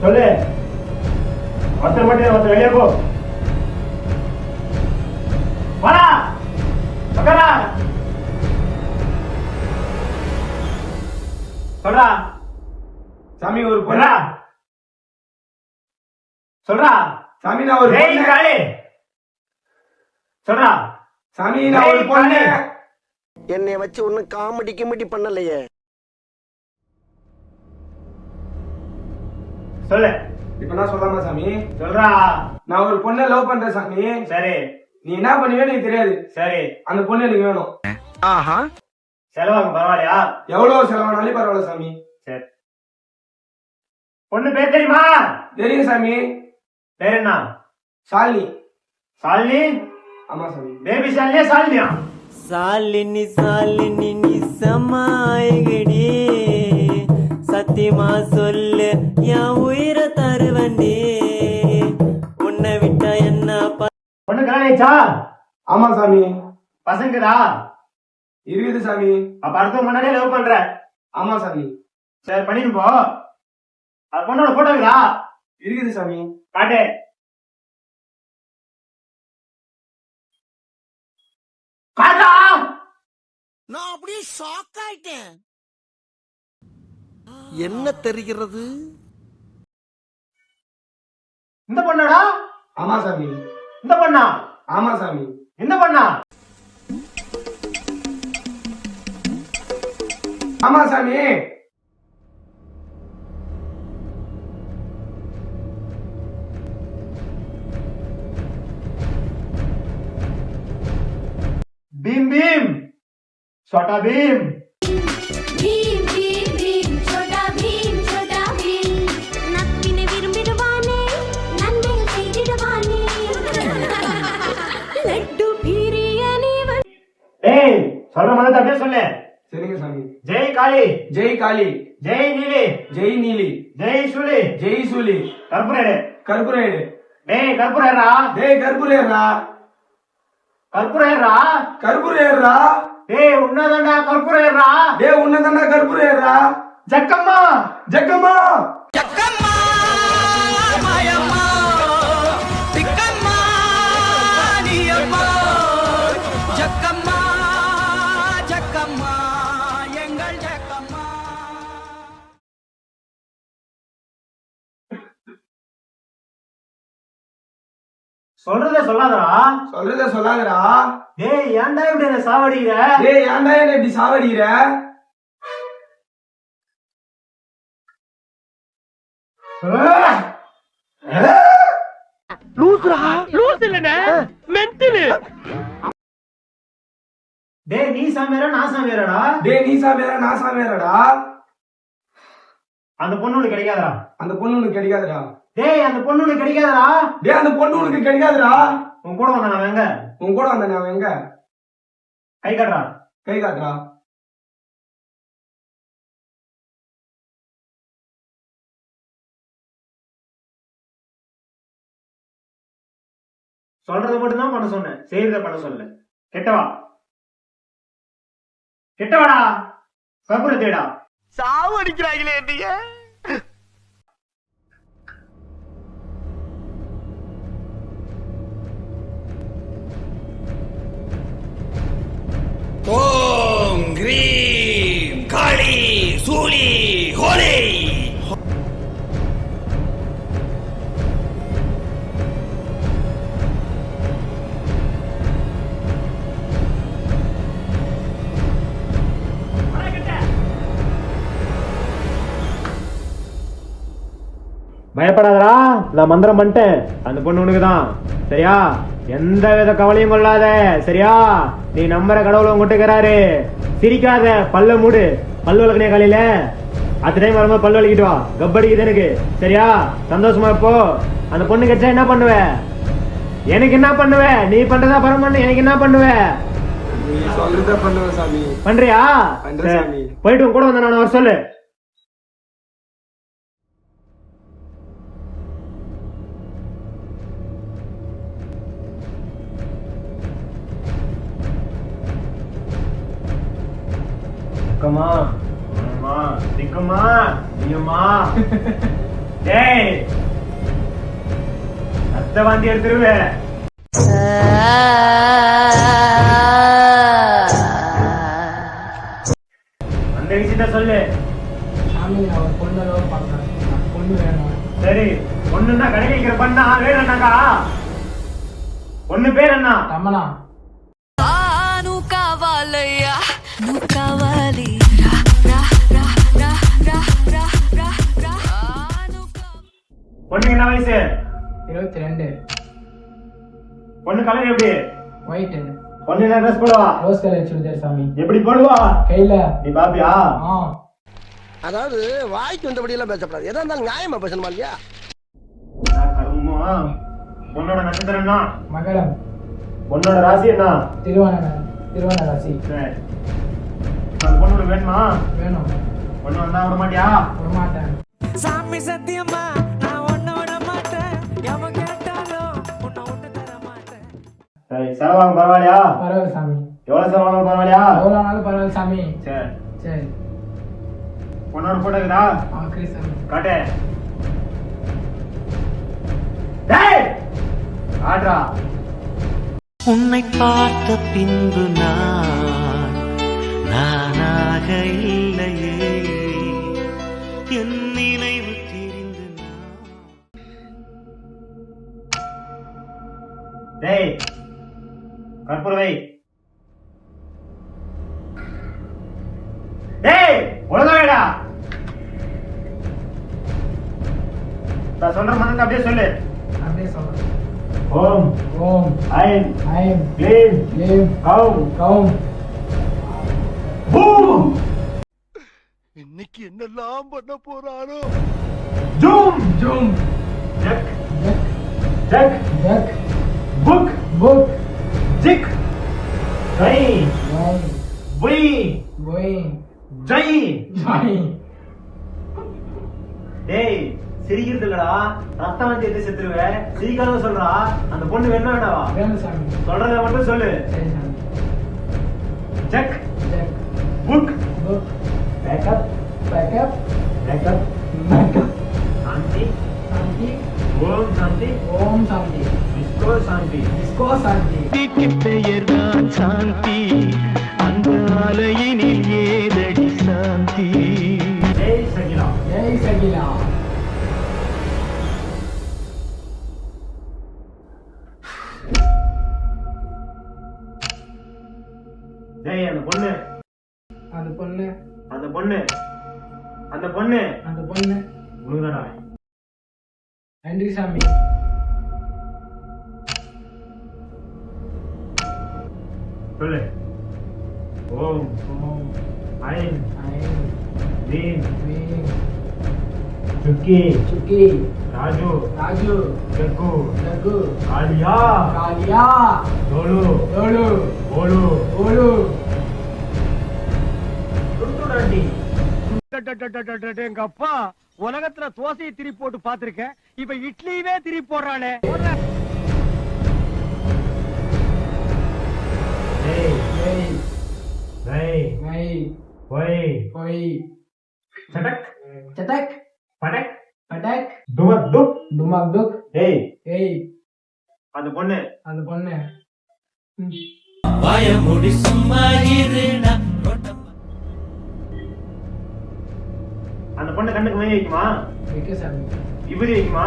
சொல்லு. ஒருத்தர் மட்டும் ஒருத்தர் வெளியே போ. வாடா உட்காரா. சொல்றா சாமி ஒரு பொண்ணா சொல்றா. சாமி நான் ஒரு பொண்ணு. சொல்றா சாமி நான் ஒரு பொண்ணு. என்னைய வச்சு ஒன்னும் காமெடி கிமெடி பண்ணலையே. சொல்லு. இப்ப நான் சொல்லாமா சாமி? சொல்றா. நான் ஒரு பொண்ணை லவ் பண்றேன் சாமி. சரி. நீ என்ன பண்ணுவே எனக்கு தெரியாது. சரி. அந்த பொண்ணு எனக்கு வேணும். ஆஹா. செலவாகும் பரவாயில்லையா? எவ்வளவு செலவானாலும் பரவாயில்ல சாமி. சரி. பொண்ணு பேர் தெரியுமா? தெரியும் சாமி. பேர் என்ன? ஷாலினி. ஷாலினி? ஆமா சாமி. பேபி ஷாலினியா ஷாலினியா? ஷாலினி ஷாலினி நிசமாயகடி சத்தியமா சொல்லு என் உயிரை தருவண்டி உன்னை விட்டா என்ன பொண்ணு கல்யாணிச்சா? ஆமா சாமி. பசங்கதா? இருக்குது சாமி. அப்ப அடுத்த முன்னாடியே லவ் பண்ற? ஆமா சாமி. சரி பண்ணிட்டு போ. அது பொண்ணோட போட்டோங்களா? இருக்குது சாமி. காட்டு. காட்டா. நான் அப்படியே ஷாக் ஆயிட்டேன். என்ன தெரிகிறது? இந்த பொண்ணடா? ஆமா சாமி. இந்த பொண்ணா? ஆமா சாமி. இந்த பொண்ணா? ஆமா சாமி. भीम भीम छोटा भीम भीम भीम भीम छोटा भीम नक्किने विरुम्बिडुवाने नन्मेल सेयिडुवाने लड्डू பிரியனே ஏய் சொல்ற மாதிரி அப்படியே சொல்லு. சரிங்க சாமி. ஜெய் காளி. ஜெய் காளி. ஜெய் நீலி. ஜெய் நீலி. ஜெய் சூலி. ஜெய் சூலி. கற்பூரேடு. கற்பூரேடு. டேய் கற்பூரேடா. டேய் கற்பூரேடா. கற்பூரேடா. கற்பூரேடா. டேய் உன்னதாண்டா கற்பூரேடா. டேய் உன்னதாண்டா கற்பூரேடா. ஜக்கம்மா. ஜக்கம்மா. ஜக்கம்மா மாயம்மா திக்கம்மா நீயம்மா ஜக்கம்மா ஜக்கம்மா எங்கள் ஜக்கம்மா. சொல்றத சொல்லாதடா. சொல்றத சொல்லாதடா. டேய் ஏன்டா இப்படி என்ன சாவடிக்கிற? டேய் ஏன்டா என்ன இப்படி சாவடிக்கிற? லூசுடா. லூசு இல்லனே. மென்டல். டேய் நீ சாமியாரா நான் சாமியாரடா? டேய் நீ சாமியாரா நான் சாமியாரடா? அந்த பொண்ணு உனக்கு கிடைக்காதடா. அந்த பொண்ணு உனக்கு கிடைக்காதுடா. டேய் அந்த பொண்ணு உனக்கு கிடைக்காதடா. டேய் அந்த பொண்ணு உனக்கு கிடைக்காதுடா. உன் கூட வந்தா நான் எங்க? உன் கூட வந்தா நான் எங்க? கை காட்டுறா. கை காட்டுறா. சொல்றத மட்டும் தான் பண்ண சொன்னேன், செய்யறத பண்ண சொல்லல. கெட்டவா கெட்டவாடா. கற்பூர தேடா. சாவு அடிக்கிறாங்களே என்னைய. ஓம் கிரீம் காளி சூலி ஹோலி. பயப்படாதடா, நான் மந்திரம் பண்ணிட்டேன். அந்த பொண்ணு உனக்கு தான். சரியா? எந்த வித கவலையும் கொள்ளாத. சரியா? நீ நம்புற கடவுள் உங்ககிட்ட இருக்கிறாரு. சிரிக்காத, பல்ல மூடு. பல்லு வளர்க்கணே காலையில அத்த டைம் வரும்போது பல்லு வலிக்கிட்டு வா. கப்படிக்குது எனக்கு. சரியா? சந்தோஷமா இப்போ அந்த பொண்ணு கிடைச்சா என்ன பண்ணுவ? எனக்கு என்ன பண்ணுவ? நீ பண்றதா பரமாண்ண. எனக்கு என்ன பண்ணுவ? நீ சொல்றத பண்ணுவ சாமி. பண்றியா? பண்றேன் சாமி. போயிட்டு உன் கூட வந்த நான் வர சொல்லு. திக்கம்மா திக்கம்மா நீயம்மா டேய் ரத்த வாந்தி எடுத்துருவேன். அந்த விஷயத்த சொல்லு. சாமி நான் ஒரு பொண்ணு லவ் பண்றேன், எனக்கு பொண்ணு வேணும். சரி பொண்ணுன்னா கடை வைக்கிற பண்ணா வேணும்னாக்கா பொண்ணு பேர் என்ன? தமனா. నువ్వు కావాలయ్యా నువ్వు కావాలి రా రా రా రా రా రా రా రా నువ్వు కావాలి. பொண்ணுக்கு என்ன வயசு? 22. பொண்ணு கலர் எப்படி? ஒயிட். பொண்ணு என்ன ட்ரெஸ் போடுவா? ரோஸ் கலர் சுடிதார் சாமி. எப்படி போடுவா? கையில. நீ பாப்பியா? ஆ. அதாவது வாய்க்கு வந்தபடி எல்லாம் பேசப்படாது. எதா இருந்தாலும் நியாயமா பேசணுமா இல்லையா? பொண்ணோட நட்சத்திரம் என்ன? மகரம். பொண்ணோட ராசி என்ன? திருவண்ண ராசி. சரி. அந்த பொண்ணோட வேணுமா? வேணும். பொண்ணு வந்தா விட மாட்டியா? விட மாட்டேன். சாமி சத்தியமா நான் ஒன்ன விட மாட்டேன், எவன் கேட்டாலும் உன்னை விட்டு தர மாட்டேன். சரி செலவாங்க பரவாயில்லையா? பரவாயில்ல சாமி. எவ்வளவு செலவாங்க பரவாயில்லையா? எவ்வளோ நாளும் பரவாயில்ல சாமி. சரி சரி. பொண்ணோட போட்டோ இருக்குதா? ஆ சாமி. காட்டு. டேய் ஆட்ரா. உன்னை பார்த்த பின்பு நானாக இல்லையே, என் நினைவு தெரிந்து டேய் கற்பூர வை. டேய் ஒழுங்கா வைடா. நான் சொல்ற மந்திரத்தை அப்படியே சொல்லு. அப்படியே சொல்றேன். ஓம் ஓம் ஐம் ஐம் க்ளீம் க்ளீம் கௌம் கௌம் பூம் இன்னைக்கு என்னெல்லாம் பண்ண போறாரோ? ஜூம் ஜூம் ஜக் ஜக் ஜக் ஜக் புக் புக் ஜிக் கை வை புய் வை ஜெய். ஜாய். டேய் சிரிக்கிறது இல்லடா, ரத்தம் வந்து எது செத்துருவே. சிரிக்காத சொல்றா. அந்த பொண்ணு வேணா வேண்டாவா? வேணும் சாமி. சொல்றத மட்டும் சொல்லு. சரி சாமி. ஜக் ஜக் புக் புக் pack up pack up pack up pack up Shanti Shanti Om Shanti Om Shanti விஸ்கோ சாந்தி டிஸ்கோ சாந்தி. பெயர்தான் சாந்தி, அந்த அலையினில் ஏதடி சாந்தி. ஜெய் சகிலா. ஜெய் சகிலா. ஜெய் அந்த பொண்ணு அந்த பொண்ணு அந்த பொண்ணு அந்த பொண்ணு அந்த பொண்ணு உனக்குதாடா. நன்றி சாமி. சொல்லு. ஓம் ஓம் ஐம் ஐம் க்ளீம் க்ளீம் சுக்கி சுக்கி ராஜு ராஜு ஜக்கு ஜக்கு காளியா காளியா டோலு டோலு ஓலு ஓலு. துட்டுடாண்டி. எங்க அப்பா உலகத்துல தோசையை திருப்பி போட்டு பாத்திருக்கேன், இப்ப இட்லியவே திருப்பி போடுறானே. ஜெய் ஜெய் ஜெய் மை ஒய் பொய் சடக் சதக் படக் படக் துமக் துக். டுமாக் டுக். ஏய் ஏய் அந்த பொண்ணு அந்த பொண்ணு. பயமுடி சும்மா இருடா. அந்த பொண்ணு கண்ணுக்கு மை வைக்குமா? வைக்க சாமி. விபூதி வைக்குமா?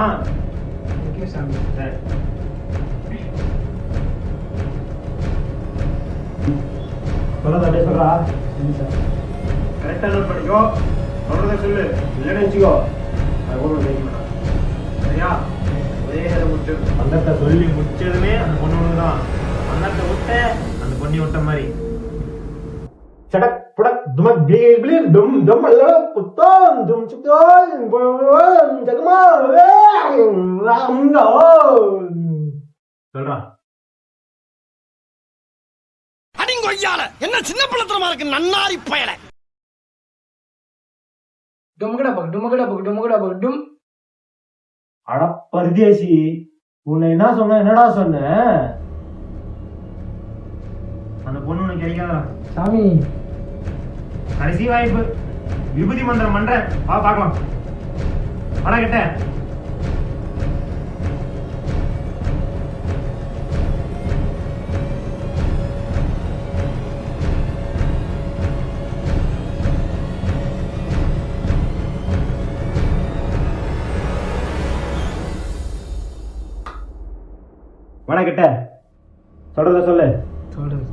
வைக்க சாமி. சரி. சொல்றத அப்படியே சொல்றா. சரி சார். கரெக்டா நோட் பண்ணிக்கோ. சொல்றத சொல்லு. இல்லைன்னு வச்சுக்கோ அது கூட வைக்க மாட்டான். சரியா? ஒரே நேரம் முடிச்சு அந்தத்தை சொல்லி முடிச்சதுமே அந்த பொண்ணு தான். அந்தத்தை விட்ட அந்த பொண்ணி விட்ட மாதிரி சடக் புடக் துமக் பீல் பீல் டும் டும் அல்ல புத்தான் டும் சுத்தான் ஜகமா சொல்றா. அடிங்கொய்யால என்ன சின்ன பிள்ளைத்தனமா இருக்கு நன்னாரி பயல. டுமுகடா பக் டுமுகடா பக் டுமுகடா பக் டும். அட பரதேசி, உன்னை என்ன சொன்ன? என்னடா சொன்ன? அந்த பொண்ணு உனக்கு கிடைக்காதா சாமி? கடைசி வாய்ப்பு. விபூதி மந்திரம் பண்றேன், வா பார்க்கலாம். வாடா கிட்ட. வாடா கிட்ட. சொல்றத சொல்லு. சொல்றது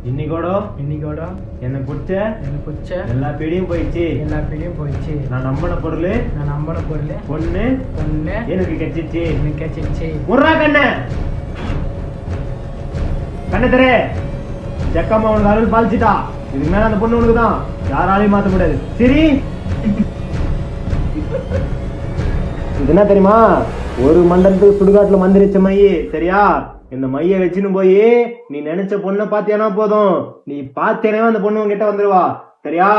இன்னைக்கோட என்ன பிடிச்ச எனக்கு பிடிச்ச எல்லா பீடியும் போயிடுச்சு. எல்லா பிள்ளையும் போயிடுச்சு. நான் நம்பின பொருள் நான் நம்பின பொருள் பொண்ணு ஒண்ணு எனக்கு கிடைச்சிச்சு. எனக்கு கிடைச்சிருச்சு. முர்ரா கண்ணு கண்ணு தரே. ஜக்கம்மா உனக்கு அருள் பாலிச்சிட்டா. இதுக்கு மேல அந்த பொண்ணு உனக்கு தான். யாராலையும் மாத்த முடியாது. சரி இது என்ன தெரியுமா? ஒரு மண்டலத்துக்கு சுடுகாட்டுல மந்திரிச்ச மைய. சரியா? இந்த மைய வச்சுன்னு போய் நீ நினைச்ச பொண்ணை பாத்தியானா போதும். நீ பாத்தேனே அந்த பொண்ணு உங்ககிட்ட வந்துருவா. சரியா?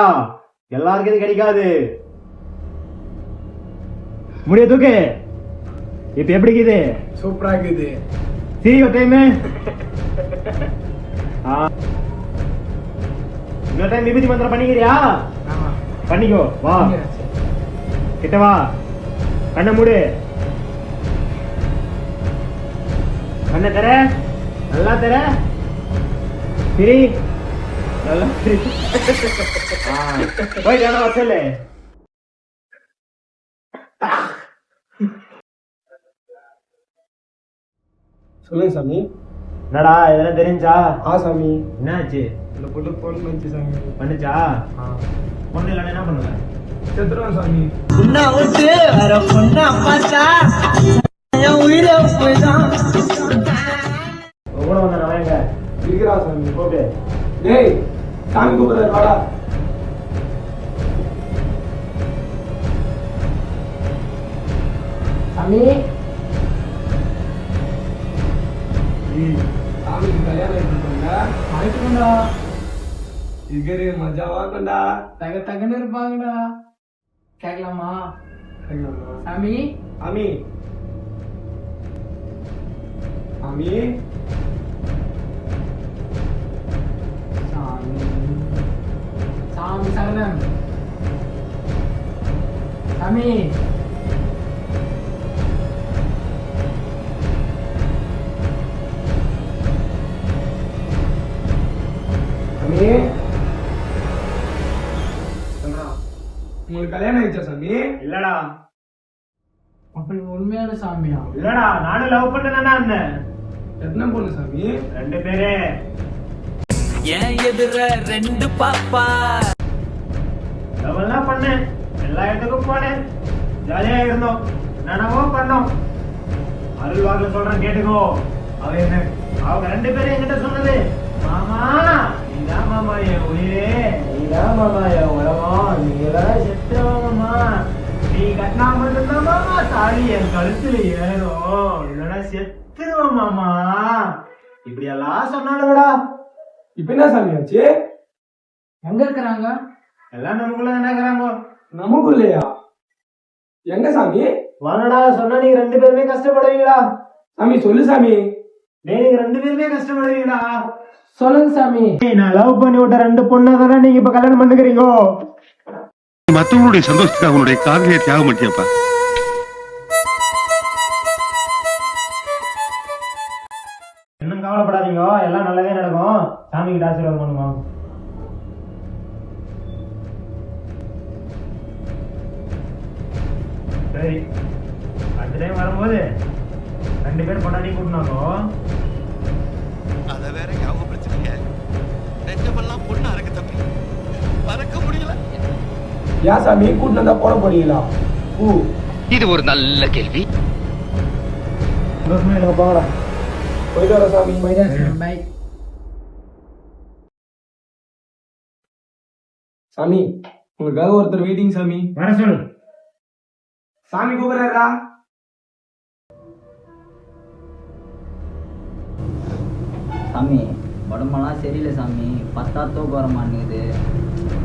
எல்லாருக்கும் இது கிடைக்காது. முடிய தூக்கு. இப்ப எப்படி இருக்குது? சூப்பரா இருக்குது. சரி ஒரு டைம் இன்னொரு டைம் விபூதி மந்திரம் பண்ணிக்கிறியா? ஆமா பண்ணிக்கோ. வா கிட்ட வா. கண்ணை மூடு. கண்ணை தர. நல்லா தர. சரி நல்லா போயிட்டு வச்சல. சொல்லுங்க சாமி. என்னடா இதெல்லாம் தெரிஞ்சா? சாமி. என்னாச்சு? இந்த பொண்ணு பொண்ணு வந்துச்சு சாமி. பண்ணுச்சா? பொண்ணு இல்லைன்னா என்ன பண்ணுவ? செத்துருவேன் சாமி. உன்னை விட்டு வர பொண்ணா பார்த்தா என் உயிரை போய்தான். கூட வந்த நான் எங்க இருக்கிறா சாமி. ஓகே. டேய் சாமி கூப்பிடுறாரு வாடா. சாமி சாமிக்கு கல்யாணம் பண்ணிட்டோங்க. ஆயிட்டுடா. இருக்கிற மஜாவா இருக்கண்டா. தகன்னு இருப்பாங்கடா. கேட்கலாமா? சாமி சாமி. சாமி. சாமி சாமி சரணம். சாமி சாமி. உங்களுக்கு கல்யாணம் ஆயிடுச்சா சாமி? இல்லடா அப்படி உண்மையான சாமியா? இல்லடா நானும் லவ் பண்ணனா இருந்தேன். எத்தனை பொண்ணு சாமி? 2 பேரு. என் எதிர 2 பாப்பா. லவ் எல்லாம் பண்ணேன். எல்லா இடத்துக்கும் போனேன். ஜாலியா இருந்தோம். என்னென்னவோ பண்ணோம். அருள் வாக்குல சொல்றேன் கேட்டுக்கோ. அவங்க 2 பேரும் என்கிட்ட சொன்னது, மாமா நீதான் மாமா என் உயிரே, நீதான் மாமா என் உலகம், நீதான் செத்துருவாங்கம்மா, நீ கட்டினா மட்டும்தான் மாமா தாலி என் கழுத்துல ஏறும், இல்லைன்னா செத்துருவோம் மாமா. இப்படி எல்லாம் சொன்னாலுடா. இப்ப என்ன சாமி ஆச்சு? எங்க இருக்கிறாங்க? எல்லாம் நமக்குள்ள நினைக்கிறாங்க. நமக்குள்ளயா? எங்க சாமி? வானடா சொன்னா நீங்க 2 பேருமே கஷ்டப்படுவீங்களா? சாமி சொல்லு சாமி. நீங்க 2 பேருமே கஷ்டப்படுவீங்களா? சொல்லுங்க சாமி. நான் லவ் பண்ணி விட்ட 2 பொண்ணை தானே நீங்க இப்ப கல்யாணம் பண்ணுக்கிறீங்க. மற்றவங்களுடைய சந்தோஷத்துக்கு அவனுடைய காதலியை தியாகம் பண்ணியப்பா. இன்னும் கவலைப்படாதீங்க, எல்லாம் நல்லதே நடக்கும். சாமி கிட்ட ஆசீர்வாதம் பண்ணுவோம். சரி அடுத்த டைம் வரும்போது 2 பேர் பொண்டாட்டி கூட்டினாக்கோ. அத வேற ஞாபகப்படுத்திட்டீங்க. நெஞ்சமெல்லாம் பொண்ணா இருக்கு தம்பி. மறக்க முடியல. ஏன் சாமி கூட்டிட்டு வந்தா போட போறீங்களா? இது ஒரு நல்ல கேள்வி. போங்கடா. போயிட்டு வர சாமி. பை. சாமி உங்களுக்காக ஒருத்தர் வெயிட்டிங் சாமி. வர சொல்லு. சாமி கூப்பிடுறாரா? சாமி உடம்பெல்லாம் சரியில்லை சாமி. பத்தா தூக்கம் வர மாட்டேங்குது.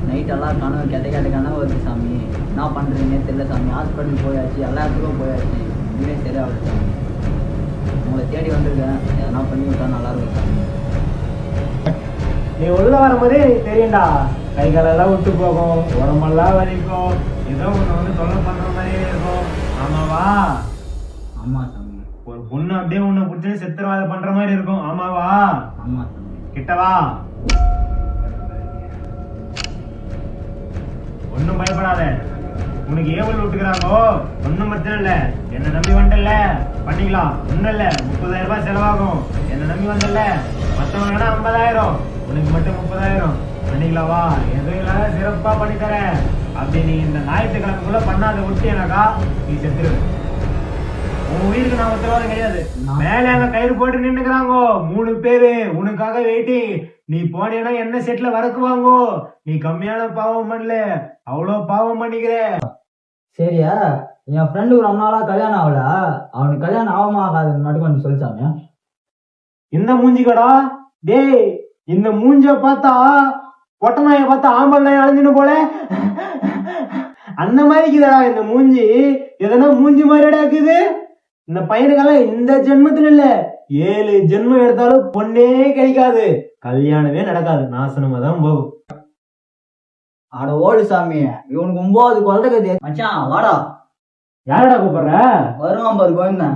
நைட்டெல்லாம் கனவு கெட்ட கனவு வருது சாமி. என்ன பண்ணுறீங்கன்னே தெரியல சாமி. ஹாஸ்பிட்டல் போயாச்சு, எல்லா இடத்துக்கும் போயாச்சு. இன்னுமே சரியாகல சாமி. உங்களை தேடி வந்திருக்கேன். எதனா பண்ணி விட்டா நல்லா இருக்கும் சாமி. நீ உள்ள வரும்போதே தெரியும்டா கை காலெல்லாம் விட்டு போகும், உடம்பெல்லாம் வலிக்கும், ஏதோ ஒண்ணு வந்து தொல்லை பண்ற மாதிரியே இருக்கும். ஆமாவா? ஆமா சாமி. ஒரு பொண்ணு அப்படியே உன்னை பிடிச்சி சித்திரவாதை பண்ற மாதிரி இருக்கும். ஆமாவா? ஆமா சாமி. கிட்டவா? ஒன்னும் பயப்படாத. உனக்கு ஏவல் விட்டுக்கிறாங்கோ, ஒன்னும் பிரச்சனை இல்ல. என்ன நம்பி வந்துடல, பண்ணிக்கலாம். ஒண்ணும் இல்ல, 30,000 ரூபாய் செலவாகும். என்ன நம்பி வந்தல, மத்தவங்க 50,000, உனக்கு மட்டும் 30,000 பண்ணிக்கலாவா? எதுவும் இல்லாத சிறப்பா பண்ணி தரேன். அப்படி நீ இந்த ஞாயிற்றுக்கிழமைக்குள்ள பண்ணாத விட்டியனாக்கா நீ செத்துரு. உன் உயிருக்கு நான் உத்தரவாதம் கிடையாது. மேல அங்க கயிறு போட்டு நின்னுக்கிறாங்கோ 3 பேரு உனக்காக வெயிட்டிங். நீ போனேன்னா என்ன செட்ல வரக்குவாங்கோ. நீ கம்மியான பாவம் பண்ணல, அவ்வளவு பாவம் பண்ணிக்கிற. சரியா, என் ஃப்ரெண்டுக்கு ரொம்ப நாளா கல்யாணம் ஆகல, அவனுக்கு கல்யாணம் ஆகாம ஆகாதுன்னு மட்டும் கொஞ்சம் சொல்லிச்சாமியா. இந்த மூஞ்சி கடா டேய், இந்த மூஞ்ச பார்த்தா பொட்டநாய பார்த்தா ஆம்பல் நாய் அலைஞ்சுன்னு போல அந்த மாதிரி இருக்குதா இந்த மூஞ்சி. எதனா மூஞ்சி மாதிரிடா இருக்குது. இந்த பையனுக்கெல்லாம் இந்த ஜென்மத்துல இல்ல 7 ஜென்மம் எடுத்தாலும் பொண்ணே கிடைக்காது, கல்யாணமே நடக்காது, நாசனமா தான் போகும். ஆட ஓடு சாமி, இவனுக்கு 9 குழந்தை கதை. மச்சான் வாடா. யாரடா கூப்பிடுற? வருவான் பாரு கோவிந்தா.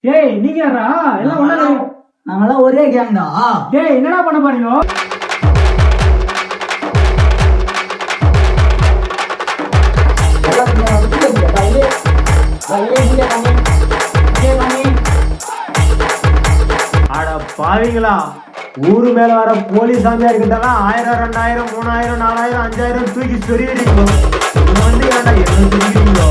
டேய் நீங்க யாரா? எல்லாம் ஒண்ணா நாங்கெல்லாம் ஒரே கேங் தான். டேய் என்னடா பண்ண பாருங்க? அட பாவீங்களா, ஊரு மேல வர போலீஸ் சாமியார் கிட்டலாம் 1000, 2000, 3000, 4000, 5000 தூக்கி சொருகிறீங்களோ. வந்து ஏன்டா என்ன சொல்லிக்கிறீங்களோ?